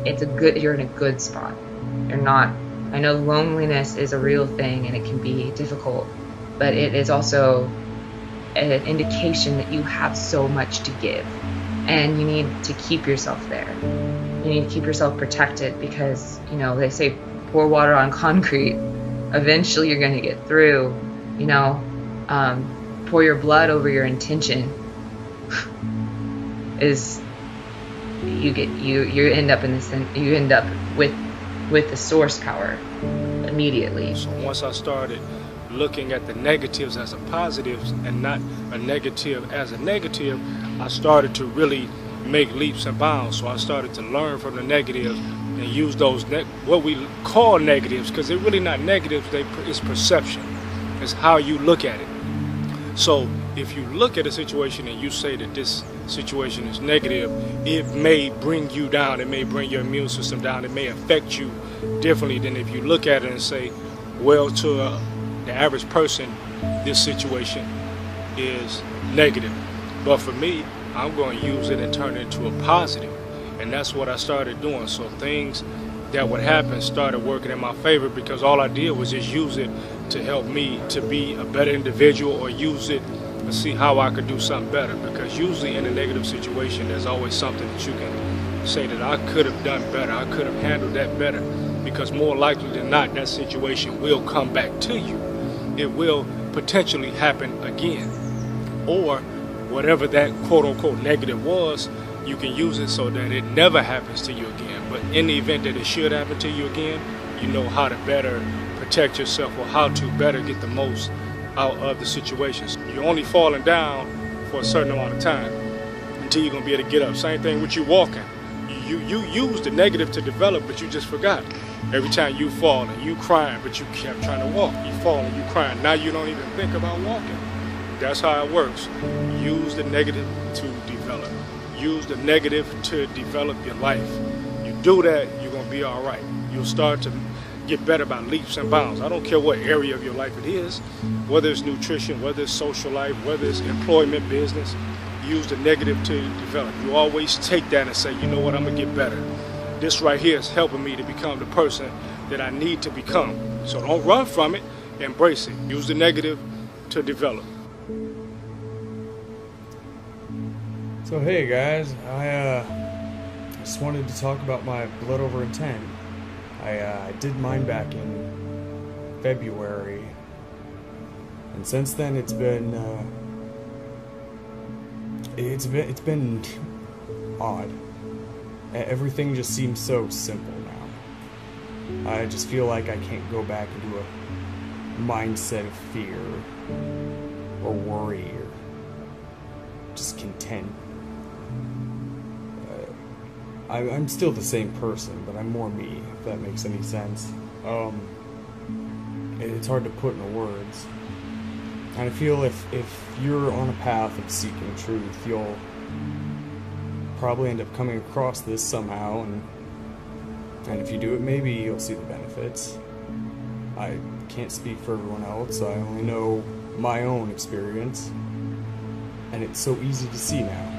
you're in a good spot. You're not, I know loneliness is a real thing and it can be difficult, but it is also an indication that you have so much to give, and you need to keep yourself there. You need to keep yourself protected because, you know, they say pour water on concrete. Eventually you're going to get through, you know. Pour your blood over your intention is you end up in this, you end up with the source power immediately. So once I started looking at the negatives as a positives and not a negative as a negative, I started to really make leaps and bounds. So I started to learn from the negatives and use those what we call negatives, because they're really not negatives. It's perception. It's how you look at it. So if you look at a situation and you say that this situation is negative, it may bring you down. It may bring your immune system down. It may affect you differently than if you look at it and say, well, to the average person, this situation is negative. But for me, I'm going to use it and turn it into a positive. And that's what I started doing. So things that would happen started working in my favor, because all I did was just use it to help me to be a better individual, or use it to see how I could do something better. Because usually in a negative situation, there's always something that you can say that I could have done better, I could have handled that better. Because more likely than not, that situation will come back to you. It will potentially happen again. Or whatever that quote-unquote negative was, you can use it so that it never happens to you again. But in the event that it should happen to you again, you know how to better protect yourself, or how to better get the most out of the situations. You're only falling down for a certain amount of time until you're going to be able to get up. Same thing with you walking. You use the negative to develop, but you just forgot. Every time you fall and you crying, but you kept trying to walk. You fall and you crying. Now you don't even think about walking. That's how it works. Use the negative to develop. Use the negative to develop your life. You do that, you're going to be all right. You'll start to get better by leaps and bounds. I don't care what area of your life it is, whether it's nutrition, whether it's social life, whether it's employment, business. Use the negative to develop. You always take that and say, you know what, I'm going to get better. This right here is helping me to become the person that I need to become. So don't run from it, embrace it. Use the negative to develop. So hey guys, I just wanted to talk about my blood over intent. I did mine back in February, and since then it's been odd. Everything just seems so simple now. I just feel like I can't go back into a mindset of fear or worry or just content. I'm still the same person, but I'm more me, if that makes any sense. It's hard to put into words. And I feel if you're on a path of seeking truth, you'll probably end up coming across this somehow, and if you do it, maybe you'll see the benefits. I can't speak for everyone else, I only know my own experience, and it's so easy to see now.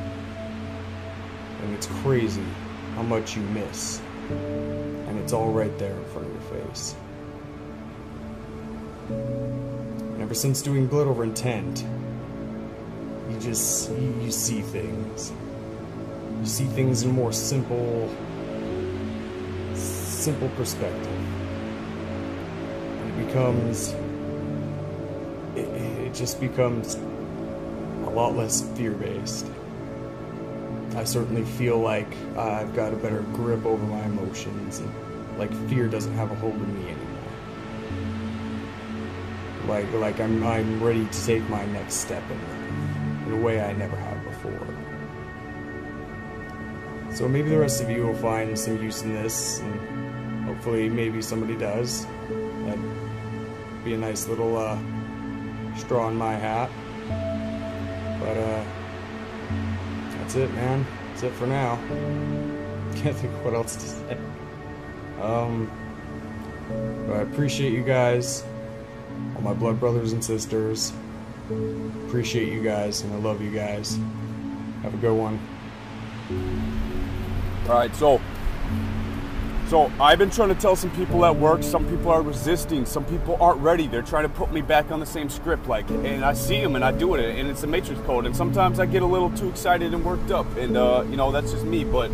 And it's crazy how much you miss, and it's all right there in front of your face. And ever since doing Blood Over Intent, you see things. You see things in a more simple perspective. And it just becomes a lot less fear-based. I certainly feel like I've got a better grip over my emotions, and like fear doesn't have a hold of me anymore. Like I'm ready to take my next step in a way I never have before. So maybe the rest of you will find some use in this, and hopefully maybe somebody does. That'd be a nice little straw in my hat. But that's it, man. That's it for now. Can't think of what else to say. But I appreciate you guys, all my blood brothers and sisters. Appreciate you guys, and I love you guys. Have a good one. Alright, so So I've been trying to tell some people at work, some people are resisting, some people aren't ready. They're trying to put me back on the same script, like, and I see them and I do it, and it's a matrix code. And sometimes I get a little too excited and worked up, and you know, that's just me. But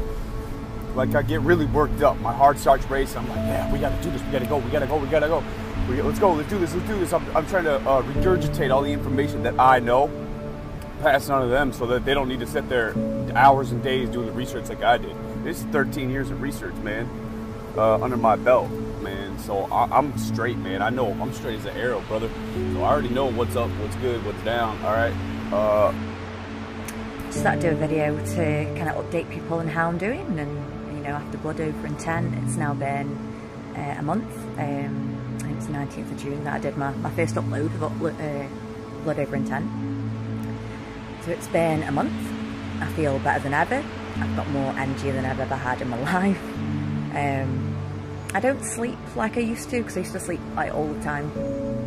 like, I get really worked up. My heart starts racing. I'm like, yeah, we got to do this. We got to go. We got to go. We got to go. Let's go. Let's do this. Let's do this. I'm trying to regurgitate all the information that I know, pass it on to them, so that they don't need to sit there hours and days doing the research like I did. This is 13 years of research, man. Under my belt, man. So I'm straight, man. I know I'm straight as an arrow, brother. So I already know what's up, what's good, what's down. All right. Just thought I'd do a video to kind of update people on how I'm doing, and you know, after Blood Over Intent, it's now been a month. I think it was the 19th of June that I did my first upload of Blood Over Intent. So it's been a month. I feel better than ever. I've got more energy than I've ever had in my life. I don't sleep like I used to, because I used to sleep like all the time,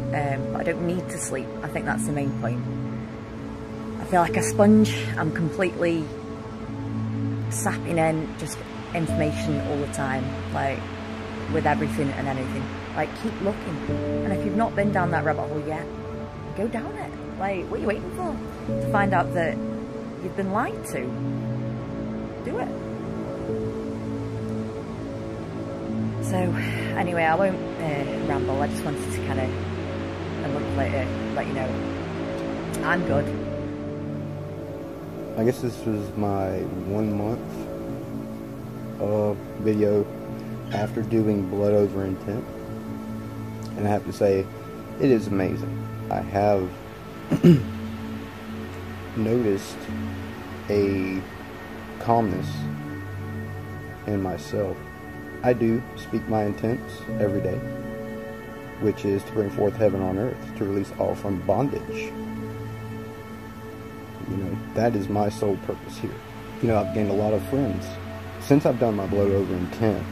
but I don't need to sleep. I think that's the main point. I feel like a sponge. I'm completely sapping in just information all the time, like with everything and anything. Like, keep looking, and if you've not been down that rabbit hole yet, go down it. Like, what are you waiting for? To find out that you've been lied to. Do it. So, anyway, I won't ramble. I just wanted to kind of, a month later, let you know I'm good. I guess this was my 1 month video after doing Blood Over Intent, and I have to say, it is amazing. I have noticed a calmness in myself. I do speak my intents every day, which is to bring forth heaven on earth, to release all from bondage. You know, that is my sole purpose here. You know, I've gained a lot of friends since I've done my Blood Over Intent.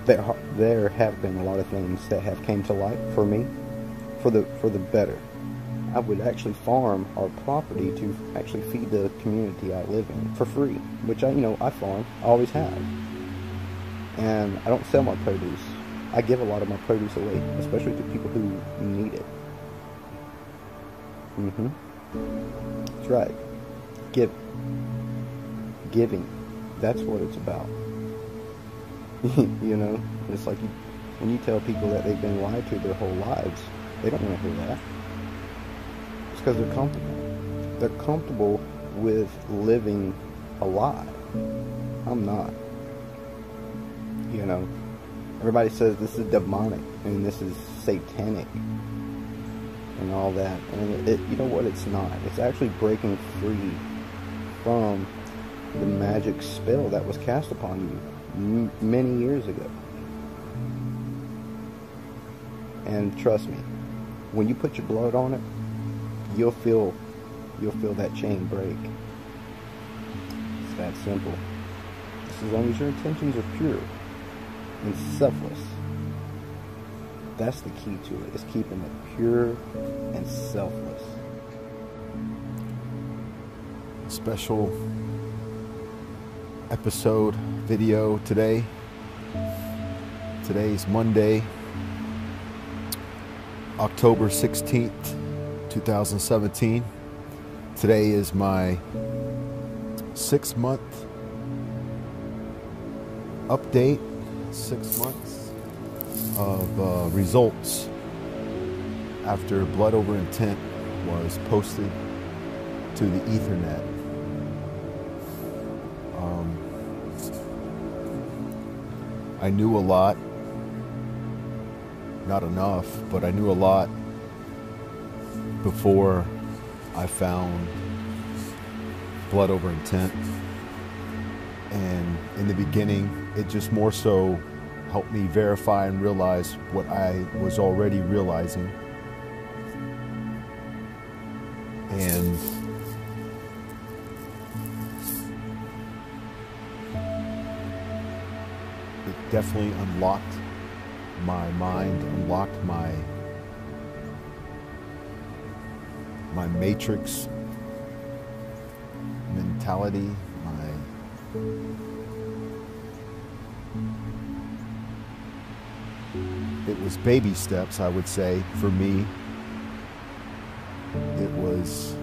There have been a lot of things that have came to light for me, for the better. I would actually farm our property to actually feed the community I live in for free, which I farm, I always have. And I don't sell my produce. I give a lot of my produce away, especially to people who need it. That's right. Giving. That's what it's about. You know, it's like when you tell people that they've been lied to their whole lives, they don't want to hear that. It's because they're comfortable. They're comfortable with living a lie. I'm not. You know, everybody says this is demonic and this is satanic and all that, and you know what? It's not. It's actually breaking free from the magic spell that was cast upon you many years ago. And trust me, when you put your blood on it, you'll feel that chain break. It's that simple. Just as long as your intentions are pure and selfless. That's the key to it. It's keeping it pure and selfless. Special episode video today. Today's Monday, October 16th, 2017. Today is my 6-month update, 6 months of results after Blood Over Intent was posted to the Ethernet. I knew a lot, not enough, but I knew a lot before I found Blood Over Intent. And in the beginning, it just more so helped me verify and realize what I was already realizing. And it definitely unlocked my mind, unlocked my matrix mentality, it was baby steps, I would say, for me. It was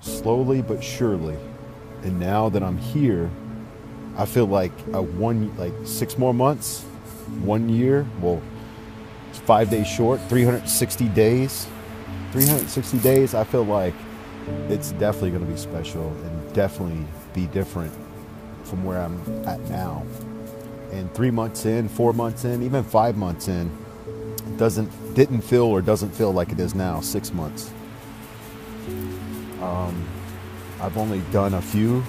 slowly but surely. And now that I'm here, I feel like 6 more months, 1 year, well, it's 5 days short, 360 days. 360 days, I feel like it's definitely going to be special and definitely be different from where I'm at now. And 3 months in, 4 months in, even 5 months in, didn't feel like it is now, 6 months. I've only done a few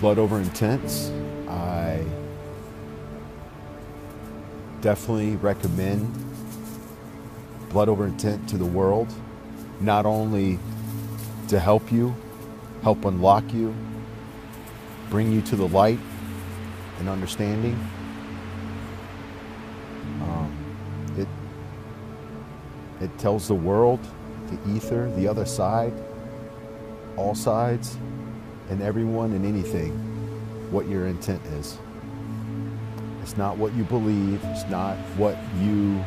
Blood Over Intents. I definitely recommend Blood Over Intent to the world, not only to help unlock you, bring you to the light and understanding. It tells the world, the ether, the other side, all sides, and everyone and anything what your intent is. It's not what you believe, it's not what you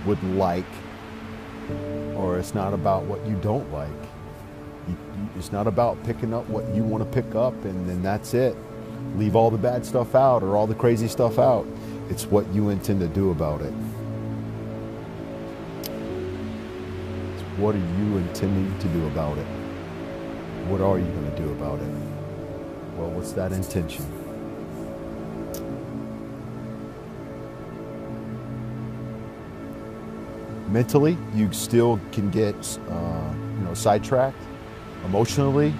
would like, or it's not about what you don't like. It's not about picking up what you want to pick up and then that's it. Leave all the bad stuff out or all the crazy stuff out. It's what you intend to do about it. What are you intending to do about it? What are you going to do about it? Well, what's that intention? Mentally, you still can get sidetracked. Emotionally,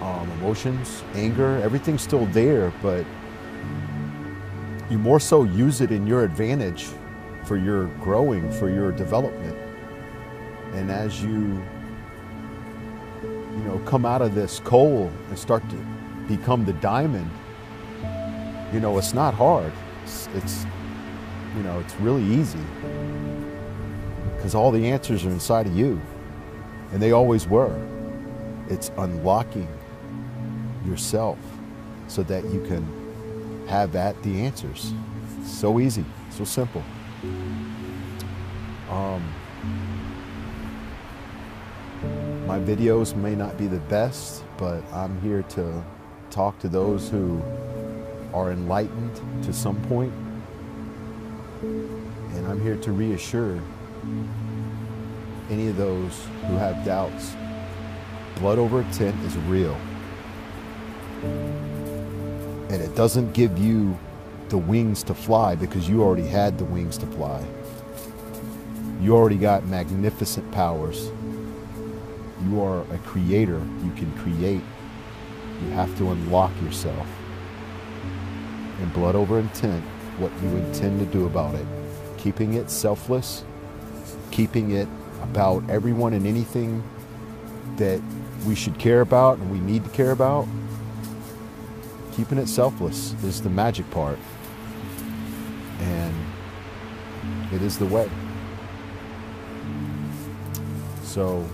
emotions, anger, everything's still there, but you more so use it in your advantage for your growing, for your development. And as you come out of this coal and start to become the diamond, it's not hard. It's really easy because all the answers are inside of you, and they always were. It's unlocking yourself so that you can have the answers. So easy, so simple. My videos may not be the best, but I'm here to talk to those who are enlightened to some point, and I'm here to reassure any of those who have doubts. Blood Over Intent is real, and it doesn't give you the wings to fly because you already had the wings to fly. You already got magnificent powers. You are a creator. You can create. You have to unlock yourself. And Blood Over Intent, what you intend to do about it. Keeping it selfless, keeping it about everyone and anything that we should care about and we need to care about. Keeping it selfless is the magic part. And it is the way. So,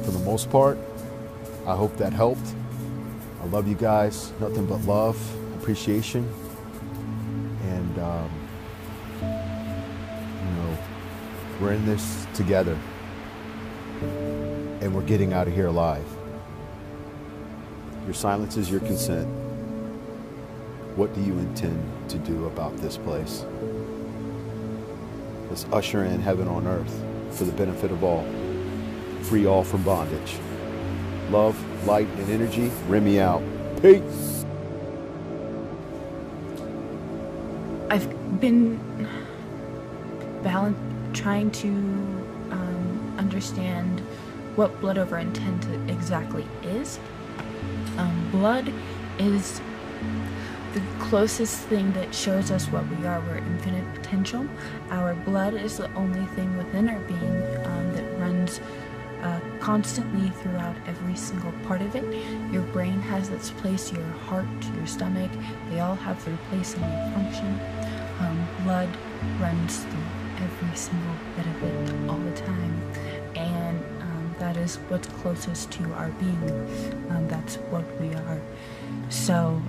for the most part, I hope that helped. I love you guys. Nothing but love, appreciation, and we're in this together, and we're getting out of here alive. Your silence is your consent. What do you intend to do about this place? Let's usher in heaven on earth for the benefit of all. Free all from bondage. Love, light, and energy. Remy out. Peace. I've been trying to understand what Blood Over Intent exactly is. Blood is the closest thing that shows us what we are. We're infinite potential. Our blood is the only thing within our being that runs constantly throughout every single part of it. Your brain has its place, your heart, your stomach, they all have their place and their function. Blood runs through every single bit of it all the time. And That is what's closest to our being. That's what we are. So,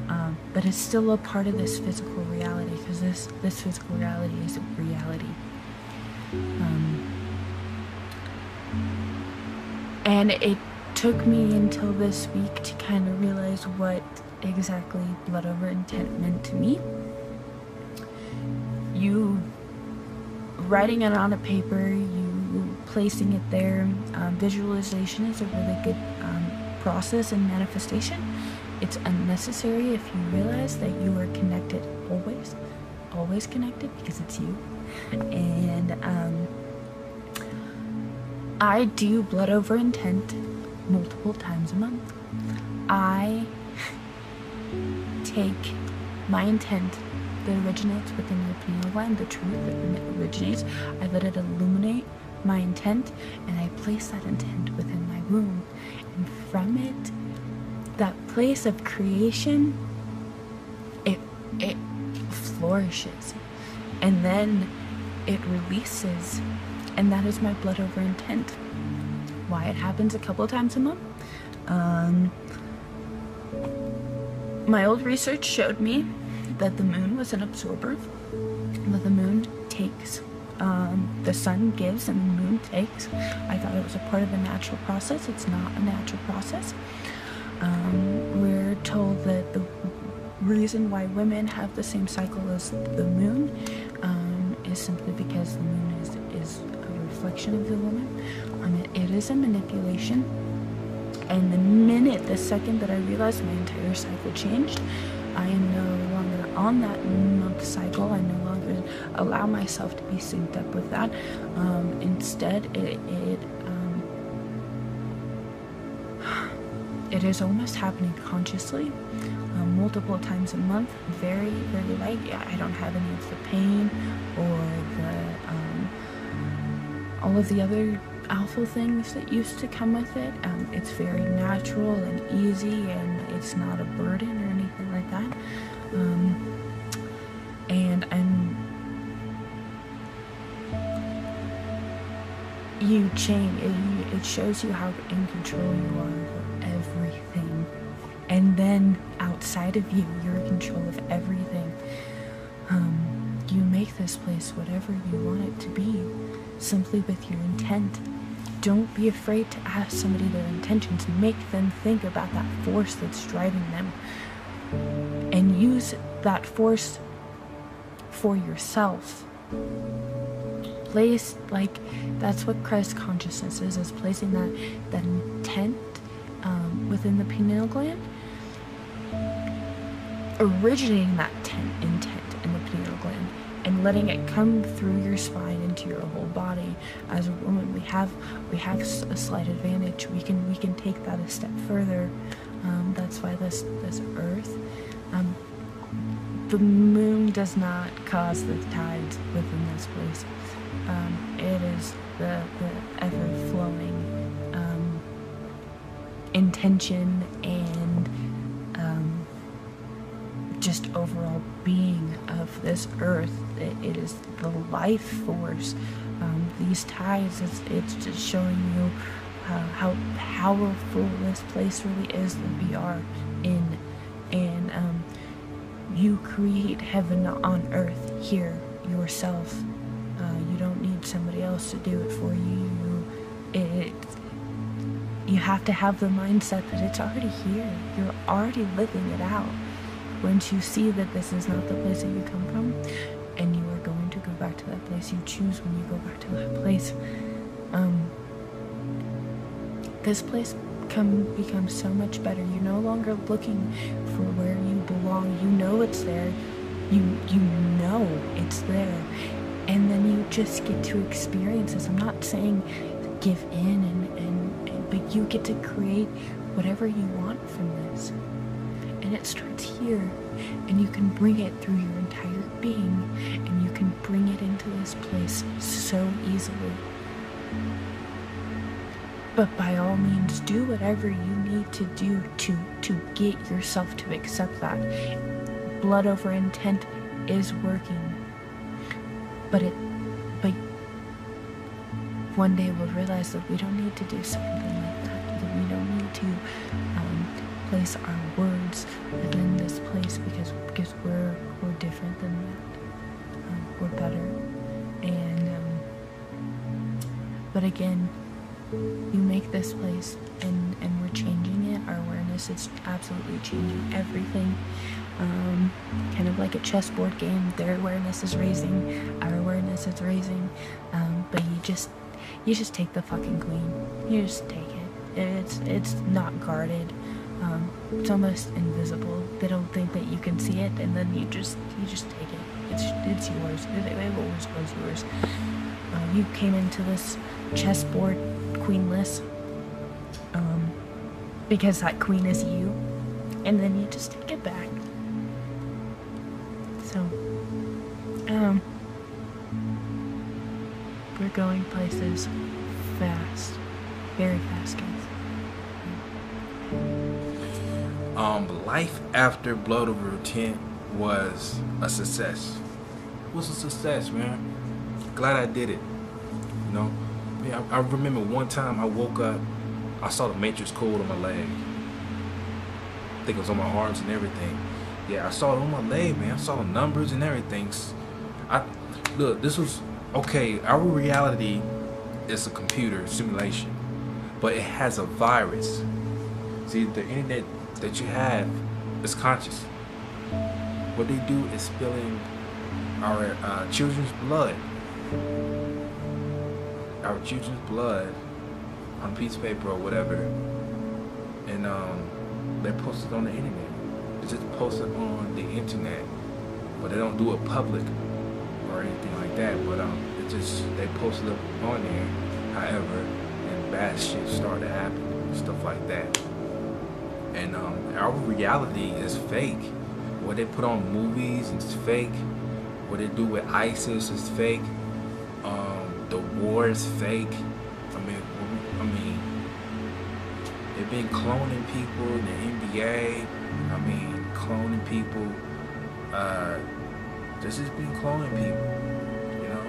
but it's still a part of this physical reality, because this physical reality is reality. And it took me until this week to kind of realize what exactly blood over intent meant to me. You writing it on a paper, you placing it there, visualization is a really good process and manifestation. It's unnecessary if you realize that you are connected always connected, because it's you. And I do blood over intent multiple times a month. I take my intent that originates within the pineal gland, the truth that originates, I let it illuminate my intent, and I place that intent within my womb. And from it, that place of creation, it flourishes, and then it releases, and that is my blood over intent. Why it happens a couple times a month? My old research showed me that the moon was an absorber, that the moon takes, the sun gives and the moon takes. I thought it was a part of the natural process. It's not a natural process. We're told that the reason why women have the same cycle as the moon is simply because the moon is a reflection of the woman. It is a manipulation. And the second that I realized my entire cycle changed, I am no longer on that month cycle. I no longer allow myself to be synced up with that. Instead, it is almost happening consciously, multiple times a month, very, very light. I don't have any of the pain or all of the other awful things that used to come with it. It's very natural and easy, and it's not a burden or anything like that. And you change. It shows you how in control you are of everything, and then outside of you, you're in control of everything. You make this place whatever you want it to be, simply with your intent. Don't be afraid to ask somebody their intentions. Make them think about that force that's driving them, and use that force for yourself. Place, like, that's what Christ consciousness is placing that intent within the pineal gland, originating that intent in the pineal gland, and letting it come through your spine into your whole body. As a woman, we have a slight advantage. We can take that a step further. That's why this earth, the moon does not cause the tides within this place. It is the ever-flowing intention and just overall being of this earth. It is the life force. These tides, it's just showing you how powerful this place really is that we are in. And you create heaven on earth here yourself. You don't need somebody else to do it for you. You have to have the mindset that it's already here. You're already living it out. Once you see that this is not the place that you come from, and you are going to go back to that place, you choose when you go back to that place. This place become so much better. You're no longer looking for where you belong. You know it's there. You know it's there. And then you just get to experience this. I'm not saying give in, but you get to create whatever you want from this. And it starts here. And you can bring it through your entire being. And you can bring it into this place so easily. But by all means, do whatever you need to do to get yourself to accept that. Blood over intent is working. But one day we'll realize that we don't need to do something like that we don't need to place our words within this place because we're different than that. We're better. And but again, you make this place and we're changing it. Our awareness is absolutely changing everything. Kind of like a chessboard game, their awareness is raising, our awareness is raising, but you just take the fucking queen. You just take it. It's not guarded. It's almost invisible. They don't think that you can see it, and then you just take it. It's yours. It always was yours. You came into this chessboard queenless, because that queen is you, and then you just take it back. So, we're going places fast, very fast, guys. Life after Blood Over Intent was a success. It was a success, man. Glad I did it. You know, I remember one time I woke up, I saw the Matrix code on my leg. I think it was on my arms and everything. Yeah, I saw it on my leg, man. I saw the numbers and everything. Look, this was okay. Our reality is a computer simulation, but it has a virus. See, the internet that you have is conscious. What they do is spilling our children's blood. Our children's blood on a piece of paper or whatever, and they post it on the internet. It's just posted on the internet, but they don't do it public or anything like that. But it just they post it up on there. However, and bad shit started to happen, stuff like that. And our reality is fake. What they put on movies is fake. What they do with ISIS is fake. The war is fake. I mean, they've been cloning people in the NBA. I mean, cloning people. This has been cloning people. You know,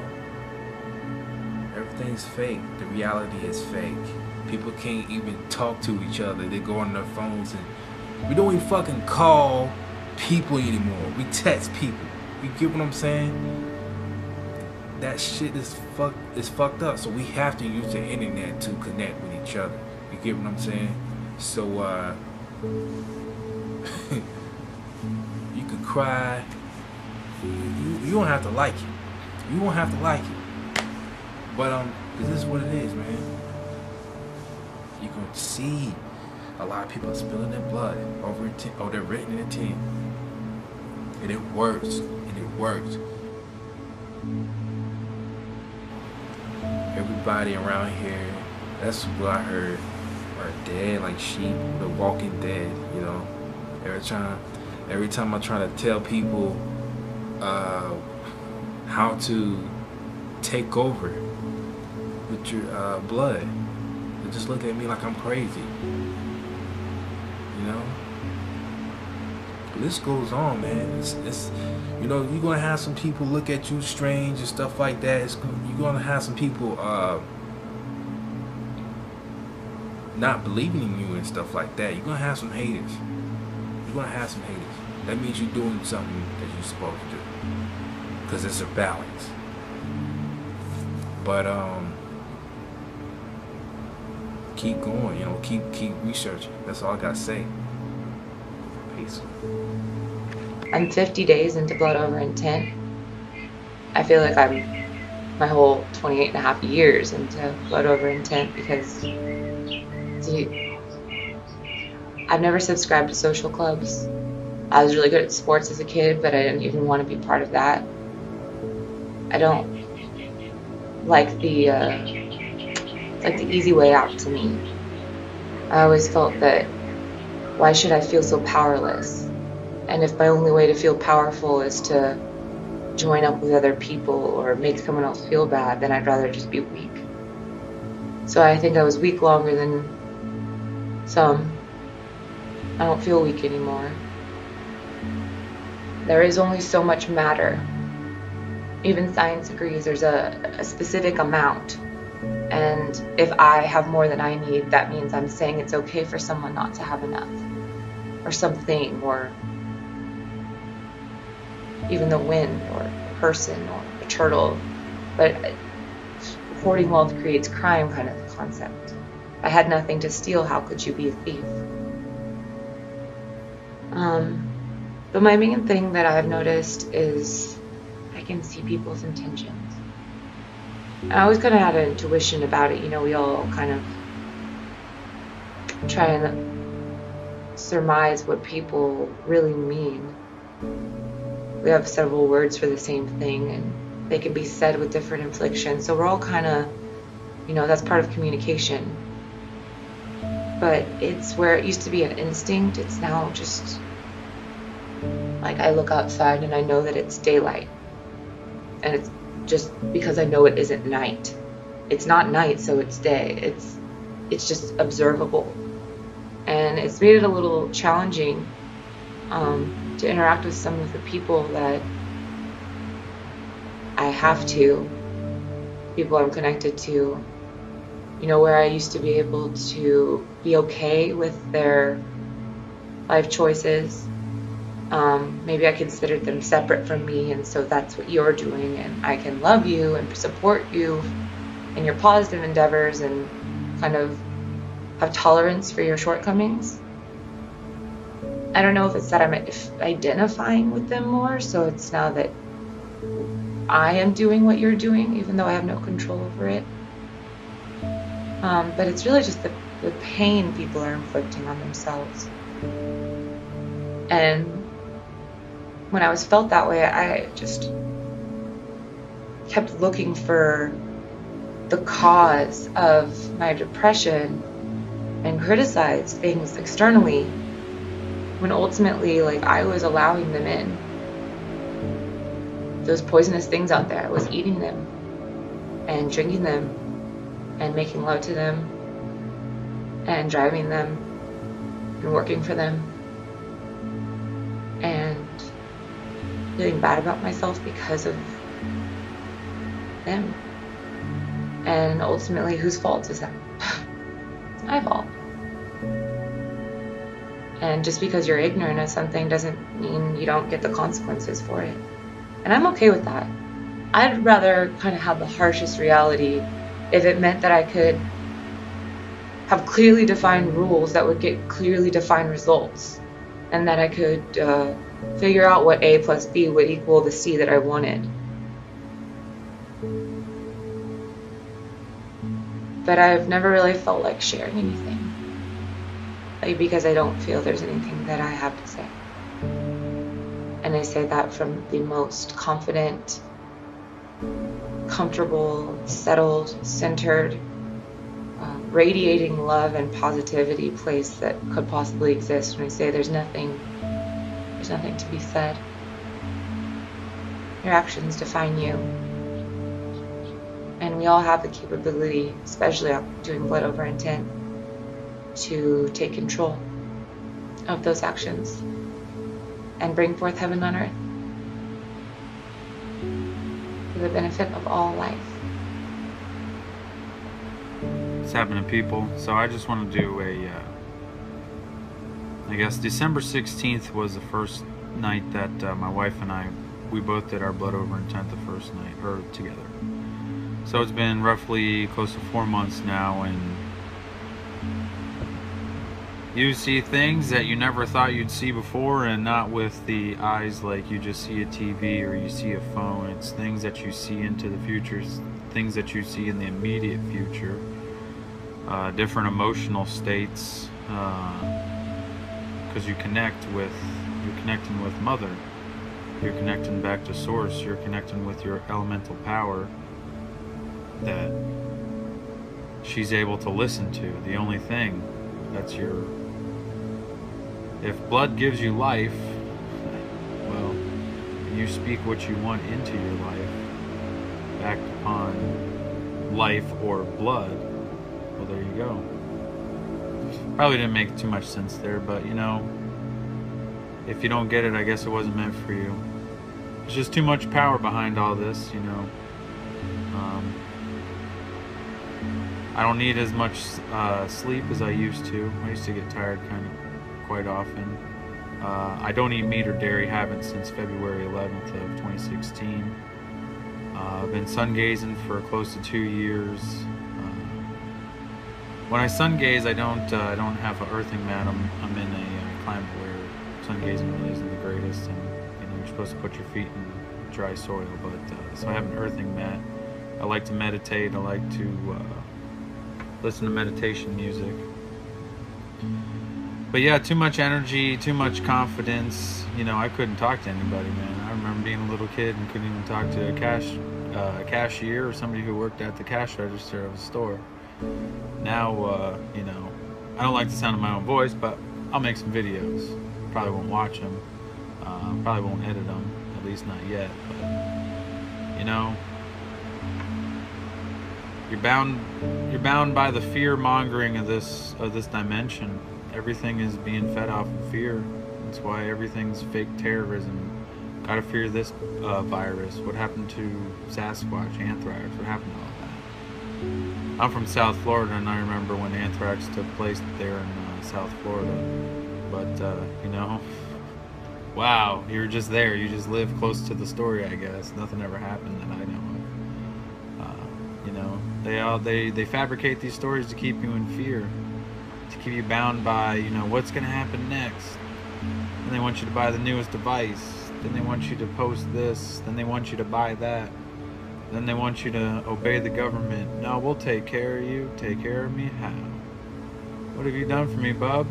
everything's fake. The reality is fake. People can't even talk to each other. They go on their phones and we don't even fucking call people anymore. We text people. You get what I'm saying? That shit is fucked up. So we have to use the internet to connect with each other. You get what I'm saying? So you could cry. You don't have to like it. You won't have to like it. But this is what it is, man. You can see a lot of people are spilling their blood over in they're written in a tin. And it works. And it works. Everybody around here, that's what I heard, are dead like sheep, the walking dead, you know. Every time I try to tell people how to take over with your blood, they just look at me like I'm crazy. You know? The list goes on, man. It's you know, you're gonna have some people look at you strange and stuff like that. You're gonna have some people not believing in you and stuff like that. You're gonna have some haters. You're gonna have some haters. That means you're doing something that you're supposed to do, because it's a balance. But keep going, you know, keep researching. That's all I gotta say. Peace. I'm 50 days into Blood Over Intent. I feel like I'm my whole 28 and a half years into Blood Over Intent because, see, I've never subscribed to social clubs. I was really good at sports as a kid, but I didn't even want to be part of that. I don't like the easy way out to me. I always felt that, why should I feel so powerless? And if my only way to feel powerful is to join up with other people or make someone else feel bad, then I'd rather just be weak. So I think I was weak longer than some. I don't feel weak anymore. There is only so much matter. Even science agrees there's a specific amount. And if I have more than I need, that means I'm saying it's okay for someone not to have enough, or something, or even the wind, or a person, or a turtle. But hoarding wealth creates crime kind of concept. I had nothing to steal, how could you be a thief? But my main thing that I've noticed is I can see people's intentions. And I always kind of had an intuition about it. You know, we all kind of try and surmise what people really mean. We have several words for the same thing, and they can be said with different inflections. So we're all kind of, you know, that's part of communication. But it's where it used to be an instinct, it's now just like I look outside and I know that it's daylight. And it's just because I know it isn't night. It's not night, so it's day. It's just observable. And it's made it a little challenging to interact with some of the people that I have to, people I'm connected to, you know, where I used to be able to be okay with their life choices. Maybe I considered them separate from me, and so that's what you're doing, and I can love you and support you in your positive endeavors and kind of have tolerance for your shortcomings. I don't know if it's that I'm identifying with them more, so it's now that I am doing what you're doing, even though I have no control over it. But it's really just the pain people are inflicting on themselves. And when I was felt that way, I just kept looking for the cause of my depression and criticized things externally, when ultimately, like, I was allowing them in. Those poisonous things out there, I was eating them and drinking them and making love to them and driving them and working for them and feeling bad about myself because of them. And ultimately, whose fault is that? It's my fault. And just because you're ignorant of something doesn't mean you don't get the consequences for it. And I'm okay with that. I'd rather kind of have the harshest reality if it meant that I could have clearly defined rules that would get clearly defined results, and that I could figure out what A plus B would equal the C that I wanted. But I've never really felt like sharing anything, like, because I don't feel there's anything that I have to say. And I say that from the most confident, comfortable, settled, centered, radiating love and positivity place that could possibly exist, when I say there's nothing to be said. Your actions define you. And we all have the capability, especially doing blood over intent, to take control of those actions and bring forth heaven on earth for the benefit of all life. What's happening, people? So I just want to do I guess December 16th was the first night that my wife and we both did our blood over intent the first night, or together. So it's been roughly close to 4 months now, and you see things that you never thought you'd see before, and not with the eyes like you just see a TV or you see a phone. It's things that you see into the future, things that you see in the immediate future, different emotional states, because you're connecting with Mother, you're connecting back to Source, you're connecting with your elemental power that she's able to listen to. The only thing that's if blood gives you life, well, you speak what you want into your life, backed upon life or blood. Well, there you go. Probably didn't make too much sense there, but you know, if you don't get it, I guess it wasn't meant for you. There's just too much power behind all this, you know. I don't need as much sleep as I used to. I used to get tired kind of quite often. I don't eat meat or dairy, haven't since February 11th of 2016. I've been sun gazing for close to 2 years. When I sun gaze, I don't have an earthing mat. I'm in a climate where sun gazing really isn't the greatest, and you know, you're supposed to put your feet in dry soil. But so I have an earthing mat. I like to meditate. I like to listen to meditation music. But yeah, too much energy, too much confidence. You know, I couldn't talk to anybody, man. I remember being a little kid and couldn't even talk to a cashier or somebody who worked at the cash register of a store. Now, you know, I don't like the sound of my own voice, but I'll make some videos. Probably won't watch them. Probably won't edit them, at least not yet. But, you know, you're bound by the fear mongering of this dimension. Everything is being fed off of fear. That's why everything's fake terrorism. Gotta fear this virus. What happened to Sasquatch, anthrax? What happened to all that? I'm from South Florida, and I remember when anthrax took place there in South Florida. But, you know, wow, you were just there. You just lived close to the story, I guess. Nothing ever happened that I know of. You know, they fabricate these stories to keep you in fear. To keep you bound by, you know, what's going to happen next. And they want you to buy the newest device. Then they want you to post this. Then they want you to buy that. Then they want you to obey the government. No, we'll take care of you. Take care of me? How? What have you done for me, bub?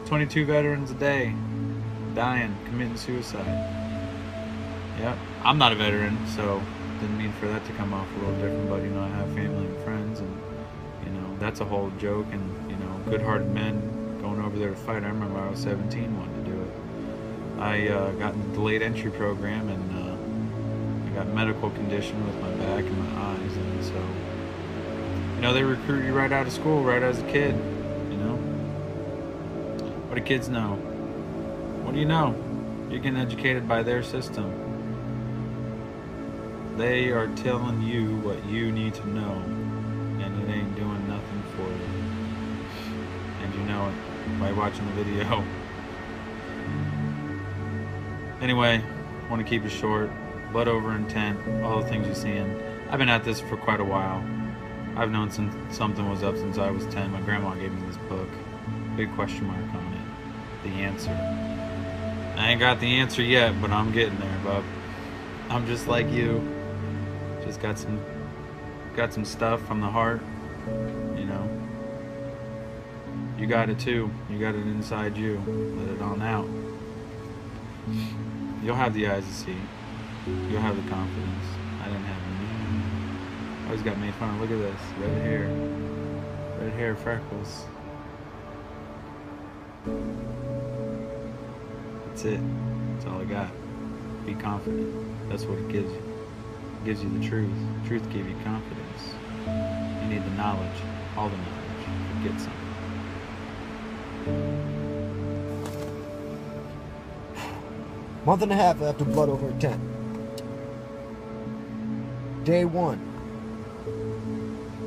22 veterans a day. Dying, committing suicide. Yep. I'm not a veteran, so didn't mean for that to come off a little different, but, you know, I have family and friends, and, you know, that's a whole joke, and, you know, good-hearted men going over there to fight. I remember I was 17 wanting to do it. I got in the delayed entry program, and I got a medical condition with my back and my eyes, and so, you know, they recruit you right out of school, right as a kid, you know. What do kids know? What do you know? You're getting educated by their system. They are telling you what you need to know, and it ain't doing nothing for you. And you know it by watching the video. Anyway, I want to keep it short. Blood over intent, all the things you're seeing. I've been at this for quite a while. I've known something was up since I was 10. My grandma gave me this book. Big question mark on it. The answer. I ain't got the answer yet, but I'm getting there, bub. I'm just like you. Just got some stuff from the heart, you know. You got it too. You got it inside you. Let it on out. You'll have the eyes to see. You'll have the confidence. I didn't have any. I always got made fun of. Look at this. Red hair. Red hair, freckles. That's it. That's all I got. Be confident. That's what it gives you. It gives you the truth. Truth gives you confidence. You need the knowledge. All the knowledge. Get some. Month and a half after Blood Over Intent. Day 1.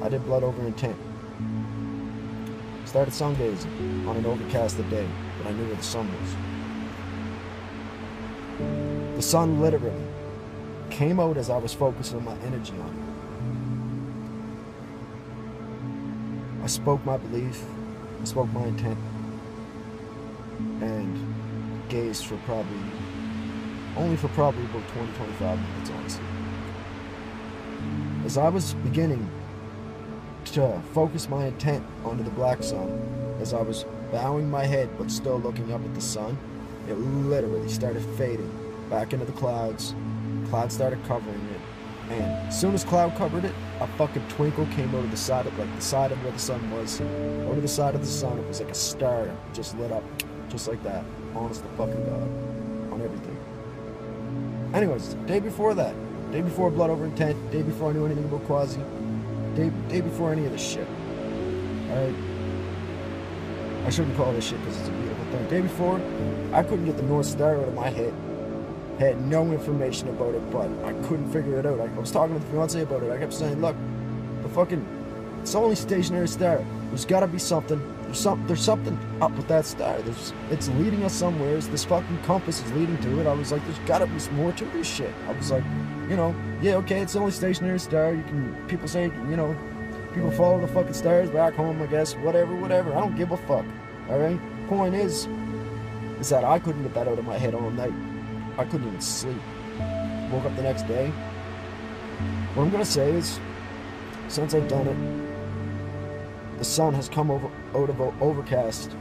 I did Blood Over Intent. Started sun gazing on an overcasted day, but I knew where the sun was. The sun literally came out as I was focusing my energy on it. I spoke my belief, I spoke my intent, and gazed for probably about 20-25 minutes, honestly. As I was beginning to focus my intent onto the black sun, as I was bowing my head but still looking up at the sun, it literally started fading back into the clouds. Cloud started covering it, and as soon as cloud covered it, a fucking twinkle came out of the side of, like, the side of where the sun was. Out of the side of the sun, it was like a star just lit up, just like that. Honest to fucking God, on everything. Anyways, day before that, day before Blood Over Intent, day before I knew anything about Quasi, day before any of this shit. Alright? I shouldn't call this shit because it's a beautiful thing. Day before, I couldn't get the North Star out of my head. Had no information about it, but I couldn't figure it out. I was talking to the fiance about it. I kept saying, look, the fucking It's the only stationary star. There's gotta be something. There's something up with that star. It's leading us somewhere. This fucking compass is leading to it. I was like, there's gotta be more to this shit. I was like, you know, yeah, okay, it's the only stationary star. People say, you know, people follow the fucking stars back home, I guess. Whatever. I don't give a fuck. Alright? Point is that I couldn't get that out of my head all night. I couldn't even sleep. Woke up the next day. What I'm gonna say is, since I've done it, the sun has come out of overcast.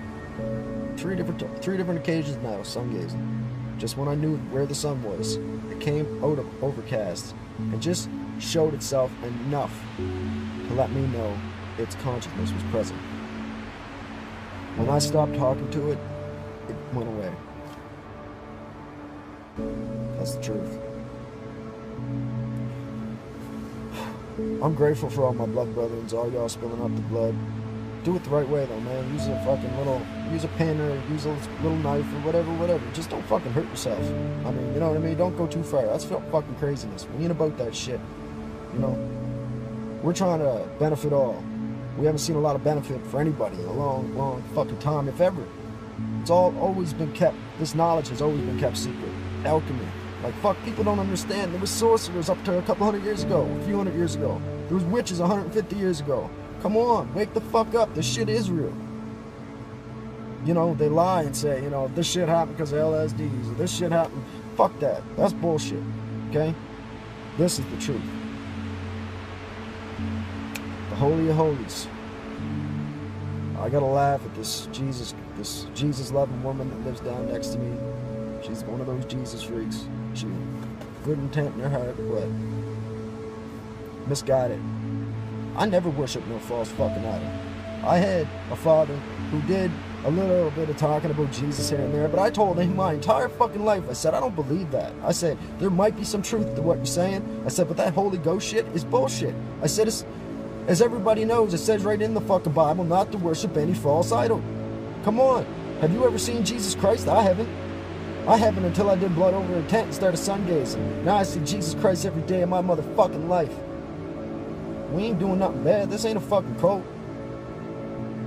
Three different occasions now, sun gazing. Just when I knew where the sun was, it came out of overcast and just showed itself enough to let me know its consciousness was present. When I stopped talking to it, it went away. That's the truth. I'm grateful for all my blood brothers, all y'all spilling up the blood. Do it the right way though, man. Use a pen or use a little knife or whatever. Just don't fucking hurt yourself. I mean, you know what I mean? Don't go too far. That's fucking craziness. We ain't about that shit. You know? We're trying to benefit all. We haven't seen a lot of benefit for anybody in a long fucking time, if ever. It's always been kept, this knowledge has always been kept secret. Alchemy. Like, fuck, people don't understand. There was sorcerers up to a couple hundred years ago, a few hundred years ago. There was witches 150 years ago. Come on, wake the fuck up. This shit is real. You know, they lie and say, you know, this shit happened because of LSDs, or this shit happened. Fuck that. That's bullshit. Okay? This is the truth. The Holy of Holies. I gotta laugh at this Jesus-loving woman that lives down next to me. She's one of those Jesus freaks. She good intent in her heart, but misguided. I never worshiped no false fucking idol. I had a father who did a little bit of talking about Jesus here and there, but I told him my entire fucking life, I said, I don't believe that. I said, there might be some truth to what you're saying. I said, but that Holy Ghost shit is bullshit. I said, as everybody knows, it says right in the fucking Bible not to worship any false idol. Come on. Have you ever seen Jesus Christ? I haven't. I haven't until I did blood over a tent and started sun gazing. Now I see Jesus Christ every day of my motherfucking life. We ain't doing nothing bad. This ain't a fucking cult.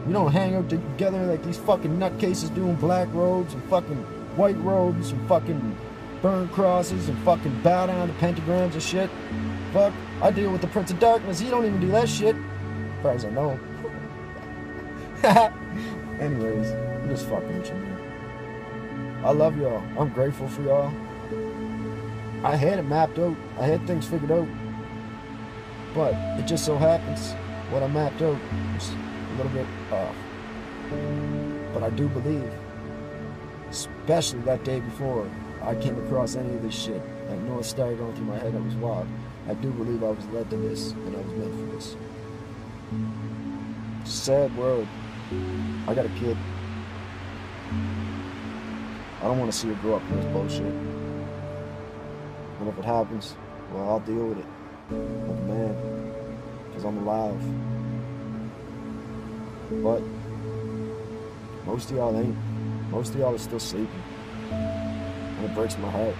You don't hang out together like these fucking nutcases doing black robes and fucking white robes and fucking burn crosses and fucking bow down to pentagrams and shit. Fuck, I deal with the Prince of Darkness. He don't even do that shit. As far as I know. Anyways, I'm just fucking with you, man. I love y'all. I'm grateful for y'all. I had it mapped out. I had things figured out. But it just so happens what I mapped out was a little bit off. But I do believe, especially that day before I came across any of this shit, that North Star going through my head that was wild, I do believe I was led to this and I was meant for this. Sad world. I got a kid. I don't want to see her grow up in this bullshit. And if it happens, well, I'll deal with it. Like a man. Because I'm alive. But most of y'all ain't. Most of y'all are still sleeping. And it breaks my heart.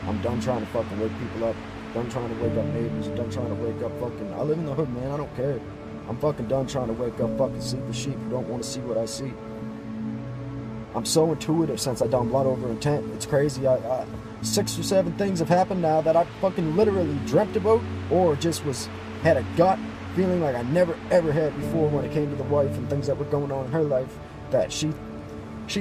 I'm done trying to fucking wake people up. Done trying to wake up neighbors. Done trying to wake up fucking... I live in the hood, man. I don't care. I'm fucking done trying to wake up fucking sleeping sheep who don't want to see what I see. I'm so intuitive since I done blood over intent. It's crazy. 6 or 7 things have happened now that I fucking literally dreamt about or just had a gut feeling like I never ever had before when it came to the wife and things that were going on in her life, that she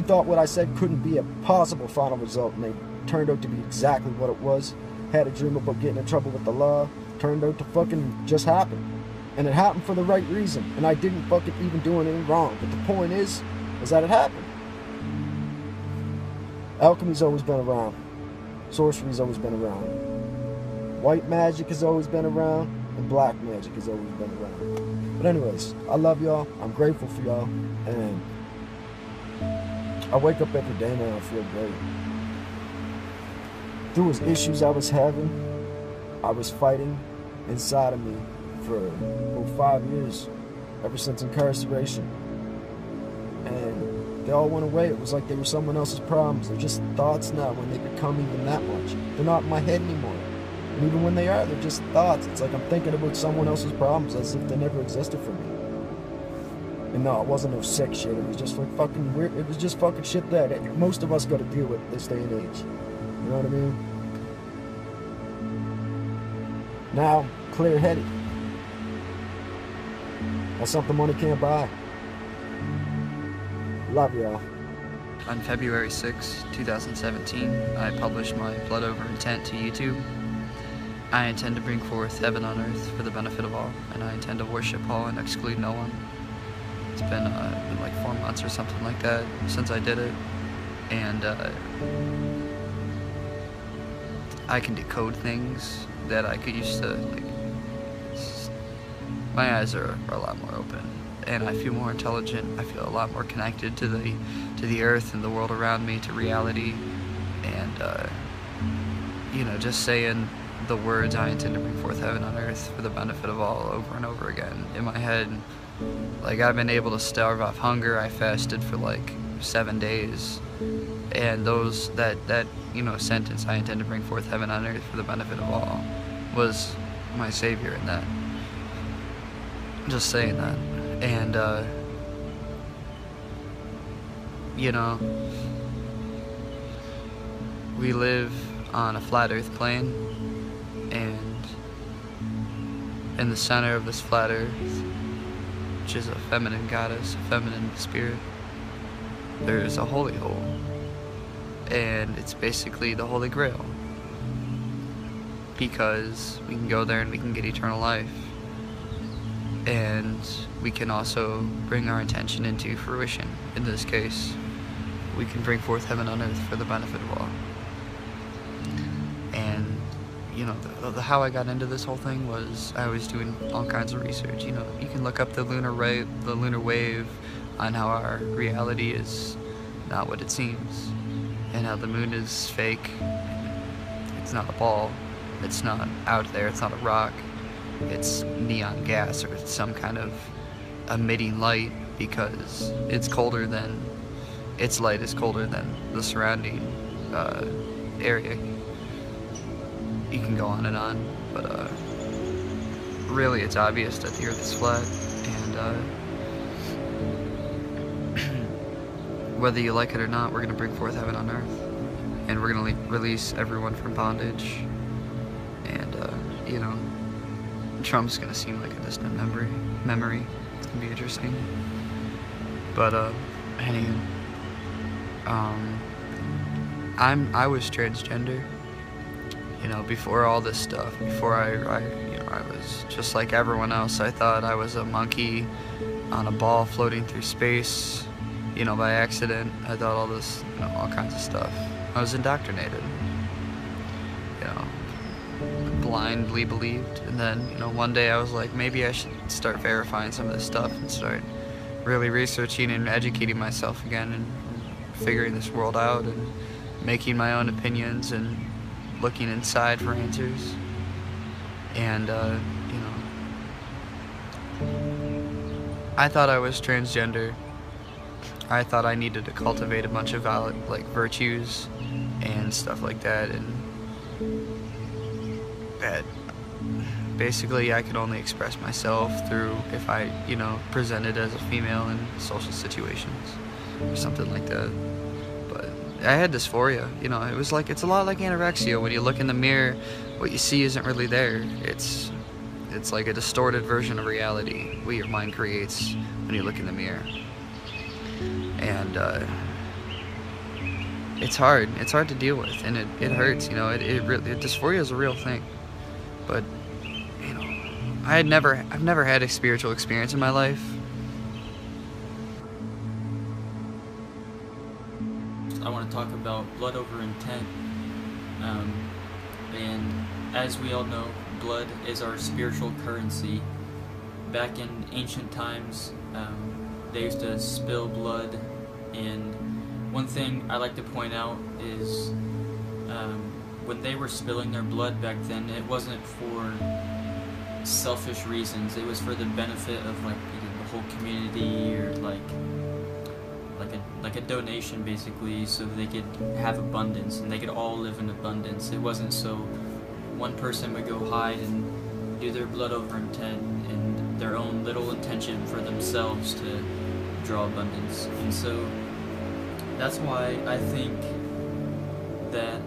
thought what I said couldn't be a possible final result, and they turned out to be exactly what it was. Had a dream about getting in trouble with the law. Turned out to fucking just happen. And it happened for the right reason. And I didn't fucking even do anything wrong. But the point is that it happened. Alchemy's always been around. Sorcery's always been around. White magic has always been around. And black magic has always been around. But anyways, I love y'all. I'm grateful for y'all. And I wake up every day now and feel great. Through those issues I was having, I was fighting inside of me for about 5 years, ever since incarceration. And they all went away. It was like they were someone else's problems. They're just thoughts now when they become even that much. They're not in my head anymore. And even when they are, they're just thoughts. It's like I'm thinking about someone else's problems as if they never existed for me. And no, it wasn't no sick shit. It was just like fucking weird. It was just fucking shit that most of us got to deal with this day and age. You know what I mean? Now, I'm clear-headed. That's something money can't buy. Love y'all. On February 6, 2017, I published my Blood Over Intent to YouTube. I intend to bring forth heaven on earth for the benefit of all, and I intend to worship all and exclude no one. It's been like 4 months or something like that since I did it, and I can decode things that I could used to, like, my eyes are a lot more open, and I feel more intelligent. I feel a lot more connected to the earth and the world around me, to reality, and you know, just saying the words "I intend to bring forth heaven on earth for the benefit of all" over and over again in my head. Like, I've been able to starve off hunger. I fasted for like 7 days, and that you know, sentence, "I intend to bring forth heaven on earth for the benefit of all," was my savior in that. Just saying that. And you know, we live on a flat earth plane, and in the center of this flat earth, which is a feminine goddess, a feminine spirit, there's a holy hole, and it's basically the Holy Grail, because we can go there and we can get eternal life, and we can also bring our intention into fruition. In this case, we can bring forth heaven on earth for the benefit of all. And you know, the how I got into this whole thing was I was doing all kinds of research. You know, you can look up the lunar wave on how our reality is not what it seems, and how the moon is fake. It's not a ball. It's not out there. It's not a rock. It's neon gas, or it's some kind of emitting light, because its light is colder than the surrounding area. You can go on and on, but really it's obvious that the earth is flat, and whether you like it or not, we're going to bring forth heaven on earth, and we're going to release everyone from bondage. And you know, Trump's going to seem like a distant memory. It's going to be interesting. But anyway, I was transgender. You know, before all this stuff, before I was just like everyone else. I thought I was a monkey on a ball floating through space, you know, by accident. I thought all this, you know, all kinds of stuff. I was indoctrinated, you know, blindly believed. And then, you know, one day I was like, maybe I should start verifying some of this stuff and start really researching and educating myself again, and figuring this world out, and making my own opinions, and looking inside for answers. And you know, I thought I was transgender. I thought I needed to cultivate a bunch of like virtues and stuff like that, and that basically I could only express myself through if I, you know, presented as a female in social situations or something like that. But I had dysphoria, you know. It was like, it's a lot like anorexia. When you look in the mirror, what you see isn't really there. It's like a distorted version of reality what your mind creates when you look in the mirror. And it's hard to deal with, and it hurts, you know. Dysphoria is a real thing. But you know, I've never had a spiritual experience in my life. I want to talk about blood over intent. And as we all know, blood is our spiritual currency. Back in ancient times, they used to spill blood, and one thing I like to point out is when they were spilling their blood back then, it wasn't for selfish reasons. It was for the benefit of like the whole community, or like a donation, basically, so they could have abundance and they could all live in abundance. It wasn't so one person would go hide and do their blood over intent and their own little intention for themselves to draw abundance. And so that's why I think that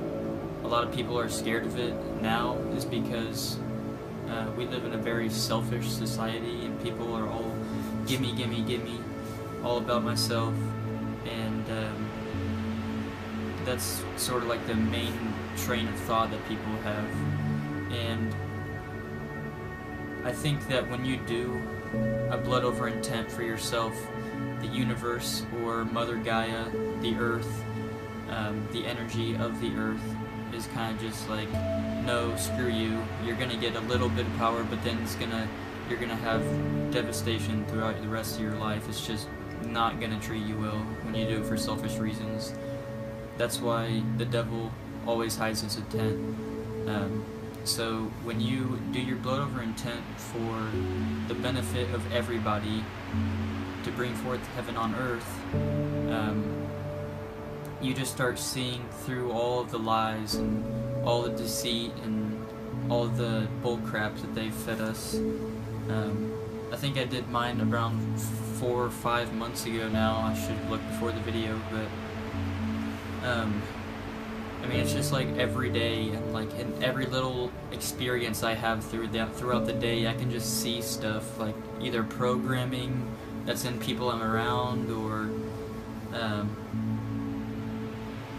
a lot of people are scared of it now, is because we live in a very selfish society and people are all gimme, gimme, gimme, all about myself, and that's sort of like the main train of thought that people have. And I think that when you do a blood over intent for yourself, the universe or Mother Gaia, the earth, the energy of the earth is kind of just like, no, screw you, you're gonna get a little bit of power, but then you're gonna have devastation throughout the rest of your life. It's just not gonna treat you well when you do it for selfish reasons. That's why the devil always hides his intent. So when you do your blood over intent for the benefit of everybody, to bring forth heaven on earth, you just start seeing through all of the lies and all the deceit and all the bull crap that they've fed us. I think I did mine around 4 or 5 months ago now. I should have looked before the video, but I mean, it's just like every day, and like in every little experience I have throughout the day, I can just see stuff like either programming that's in people I'm around, or I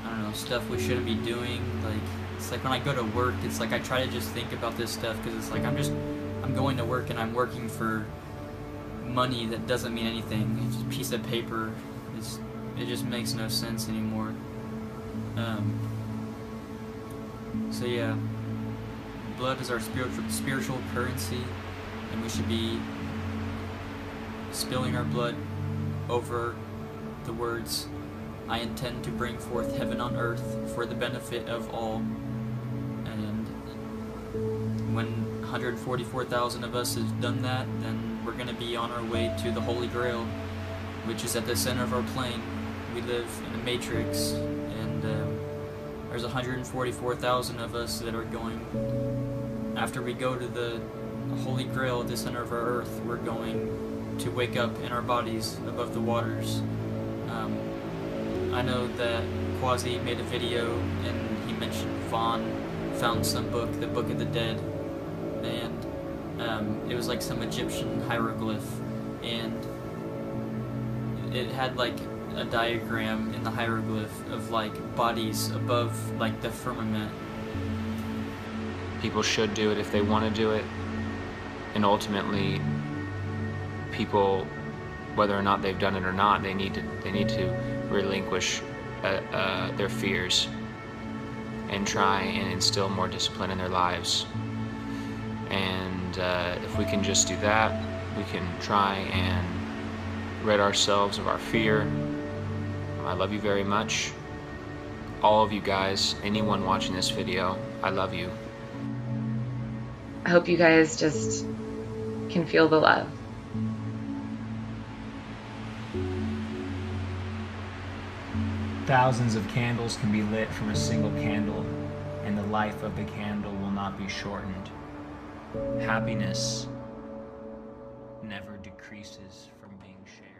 don't know, stuff we shouldn't be doing. Like, it's like when I go to work, it's like I try to just think about this stuff, because it's like I'm going to work and I'm working for money that doesn't mean anything. It's just a piece of paper. It just makes no sense anymore. So yeah, blood is our spiritual currency, and we should be spilling our blood over the words, I intend to bring forth heaven on earth for the benefit of all. And when 144,000 of us has done that, then we're going to be on our way to the Holy Grail, which is at the center of our plane. We live in a matrix, and there's 144,000 of us that are going, after we go to the Holy Grail at the center of our earth, we're going to wake up in our bodies above the waters. I know that Quasi made a video and he mentioned Vaughn found some book, the Book of the Dead, and it was like some Egyptian hieroglyph, and it had like a diagram in the hieroglyph of like bodies above like the firmament. People should do it if they want to do it, and ultimately people, whether or not they've done it or not, they need to relinquish their fears and try and instill more discipline in their lives. And if we can just do that, we can try and rid ourselves of our fear. I love you very much. All of you guys, anyone watching this video, I love you. I hope you guys just can feel the love. Thousands of candles can be lit from a single candle, and the life of the candle will not be shortened. Happiness never decreases from being shared.